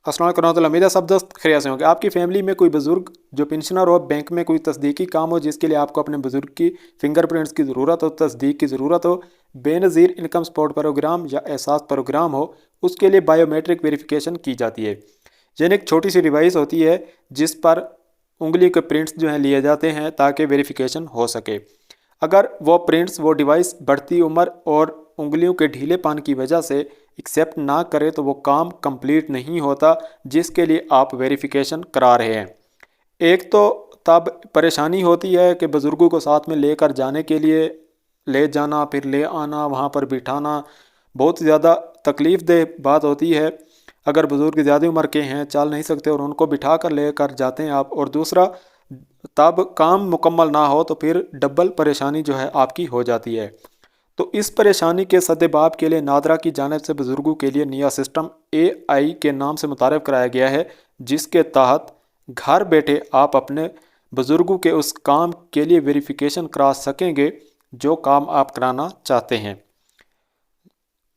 अस्सलाम वालेकुम रहमतुल्लाह। उम्मीद है सब दोस्त खैरियत से होंगे। आपकी फैमिली में कोई बुज़ुर्ग जो पेंशनर हो, बैंक में कोई तस्दीकी काम हो जिसके लिए आपको अपने बुज़ुर्ग की फिंगरप्रिंट्स की ज़रूरत हो, तस्दीक की ज़रूरत हो, बेनज़ीर इनकम सपोर्ट प्रोग्राम या एहसास प्रोग्राम हो, उसके लिए बायोमेट्रिक वेरिफिकेशन की जाती है। यानी एक छोटी सी डिवाइस होती है जिस पर उंगली के प्रिंट्स जो हैं लिए जाते हैं ताकि वेरिफिकेशन हो सके। अगर वो प्रिंट्स वो डिवाइस बढ़ती उम्र और उंगलियों के ढीलेपन की वजह से एक्सेप्ट ना करे तो वो काम कंप्लीट नहीं होता जिसके लिए आप वेरिफिकेशन करा रहे हैं। एक तो तब परेशानी होती है कि बुज़ुर्गों को साथ में लेकर जाने के लिए ले जाना फिर ले आना वहाँ पर बिठाना बहुत ज़्यादा तकलीफ़ देह बात होती है। अगर बुज़ुर्ग ज़्यादा उम्र के हैं, चल नहीं सकते और उनको बिठा कर लेकर जाते हैं आप, और दूसरा तब काम मुकम्मल ना हो तो फिर डबल परेशानी जो है आपकी हो जाती है। तो इस परेशानी के सद्देबाब के लिए नादरा की जानिब से बुज़ुर्गों के लिए नया सिस्टम AI के नाम से मुतारफ़ कराया गया है, जिसके तहत घर बैठे आप अपने बुज़ुर्गों के उस काम के लिए वेरिफिकेशन करा सकेंगे जो काम आप कराना चाहते हैं।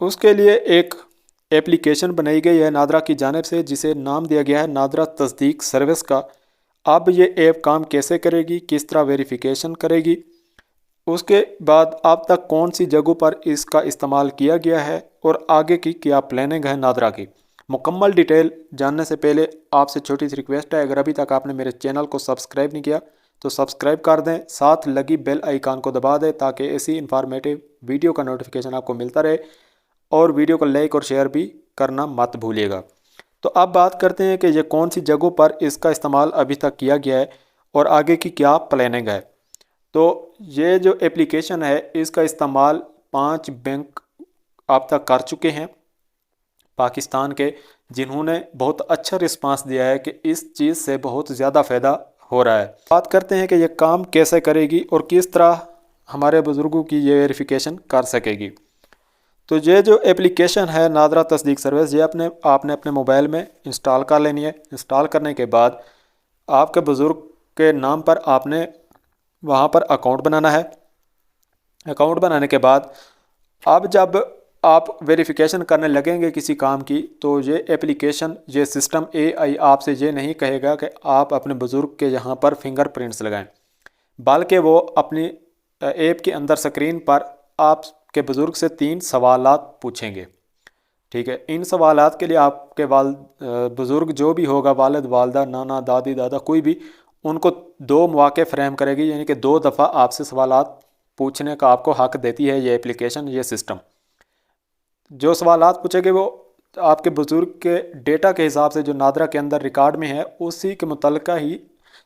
उसके लिए एक एप्लीकेशन बनाई गई है नादरा की जानिब से जिसे नाम दिया गया है नादरा तस्दीक सर्विस का। अब ये ऐप काम कैसे करेगी, किस तरह वेरिफिकेशन करेगी, उसके बाद अब तक कौन सी जगहों पर इसका इस्तेमाल किया गया है और आगे की क्या प्लानिंग है नादरा की, मुकम्मल डिटेल जानने से पहले आपसे छोटी सी रिक्वेस्ट है, अगर अभी तक आपने मेरे चैनल को सब्सक्राइब नहीं किया तो सब्सक्राइब कर दें, साथ लगी बेल आइकन को दबा दें ताकि ऐसी इंफॉर्मेटिव वीडियो का नोटिफिकेशन आपको मिलता रहे, और वीडियो को लाइक और शेयर भी करना मत भूलिएगा। तो अब बात करते हैं कि ये कौन सी जगहों पर इसका इस्तेमाल अभी तक किया गया है और आगे की क्या प्लानिंग है। तो ये जो एप्लीकेशन है इसका इस्तेमाल 5 बैंक अब तक कर चुके हैं पाकिस्तान के, जिन्होंने बहुत अच्छा रिस्पांस दिया है कि इस चीज़ से बहुत ज़्यादा फ़ायदा हो रहा है। बात करते हैं कि ये काम कैसे करेगी और किस तरह हमारे बुज़ुर्गों की ये वेरिफिकेशन कर सकेगी। तो ये जो एप्लीकेशन है नादरा तस्दीक सर्विस, ये आपने अपने मोबाइल में इंस्टॉल कर लेनी है। इंस्टॉल करने के बाद आपके बुज़ुर्ग के नाम पर आपने वहाँ पर अकाउंट बनाना है। अकाउंट बनाने के बाद अब जब आप वेरिफिकेशन करने लगेंगे किसी काम की तो ये एप्लीकेशन ये सिस्टम AI आपसे ये नहीं कहेगा कि आप अपने बुज़ुर्ग के यहाँ पर फिंगरप्रिंट्स लगाएं, बल्कि वो अपनी ऐप के अंदर स्क्रीन पर आपके बुज़ुर्ग से 3 सवालात पूछेंगे। ठीक है, इन सवालात के लिए आपके बुज़ुर्ग जो भी होगा, वालिद वालदा नाना दादी दादा कोई भी, उनको 2 मौके फ्रेम करेगी, यानी कि 2 दफ़ा आपसे सवालात पूछने का आपको हक देती है ये एप्लीकेशन, ये सिस्टम। जो सवालात पूछेंगे वो आपके बुज़ुर्ग के डेटा के हिसाब से जो नादरा के अंदर रिकॉर्ड में है उसी के मुतल्लिका ही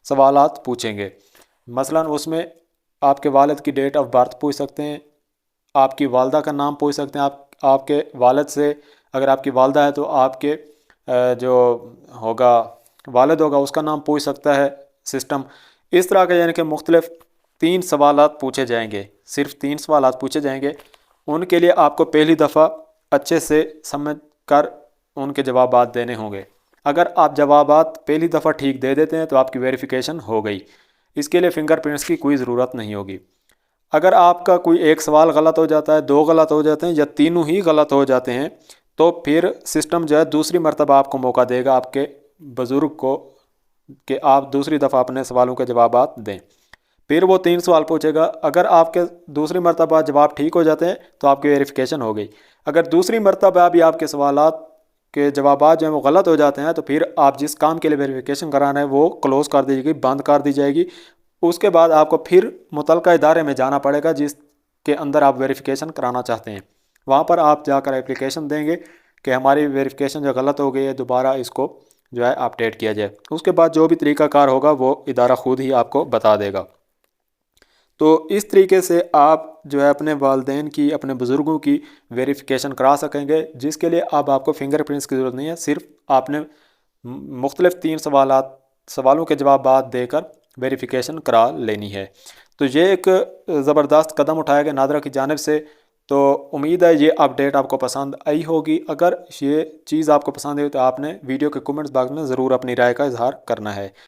सवालात पूछेंगे। मसलन उसमें आपके वालिद की डेट ऑफ बर्थ पूछ सकते हैं, आपकी वालदा का नाम पूछ सकते हैं, आपके वालिद से अगर आपकी वालदा है तो आपके जो होगा वालिद होगा उसका नाम पूछ सकता है सिस्टम। इस तरह के यानी कि मुख्तलिफ 3 सवालात पूछे जाएंगे, सिर्फ 3 सवालात पूछे जाएंगे। उनके लिए आपको पहली दफ़ा अच्छे से समझ कर उनके जवाबात देने होंगे। अगर आप जवाबात पहली दफ़ा ठीक दे देते हैं तो आपकी वेरिफिकेशन हो गई, इसके लिए फिंगरप्रिंट्स की कोई ज़रूरत नहीं होगी। अगर आपका कोई एक सवाल गलत हो जाता है, 2 गलत हो जाते हैं या तीनों ही गलत हो जाते हैं तो फिर सिस्टम जो है दूसरी मरतबा आपको मौका देगा आपके बुज़ुर्ग को कि आप दूसरी दफ़ा अपने सवालों के जवाबात दें। फिर वो 3 सवाल पूछेगा, अगर आपके दूसरी मरतबा जवाब ठीक हो जाते हैं तो आपकी वेरिफिकेशन हो गई। अगर दूसरी मरतबा भी आपके सवालात के जवाबात जो हैं वो गलत हो जाते हैं तो फिर आप जिस काम के लिए वेरिफिकेशन कराना है वो क्लोज़ कर दी जाएगी, बंद कर दी जाएगी। उसके बाद आपको फिर मुतल्लिका इदारे में जाना पड़ेगा जिसके अंदर आप वेरिफिकेशन कराना चाहते हैं। वहाँ पर आप जाकर एप्लीकेशन देंगे कि हमारी वेरिफिकेशन जो गलत हो गई है, दोबारा इसको जो है अपडेट किया जाए। उसके बाद जो भी तरीक़ाकार होगा वो इदारा ख़ुद ही आपको बता देगा। तो इस तरीके से आप जो है अपने वालिदैन की, अपने बुज़ुर्गों की वेरिफिकेशन करा सकेंगे, जिसके लिए अब आपको फिंगरप्रिंट्स की ज़रूरत नहीं है। सिर्फ आपने मुख्तलिफ 3 सवालों के जवाब देकर वेरिफिकेशन करा लेनी है। तो ये एक ज़बरदस्त कदम उठाया गया नादरा की जानिब से। तो उम्मीद है ये अपडेट आपको पसंद आई होगी। अगर ये चीज़ आपको पसंद आई तो आपने वीडियो के कमेंट्स बॉक्स में ज़रूर अपनी राय का इजहार करना है।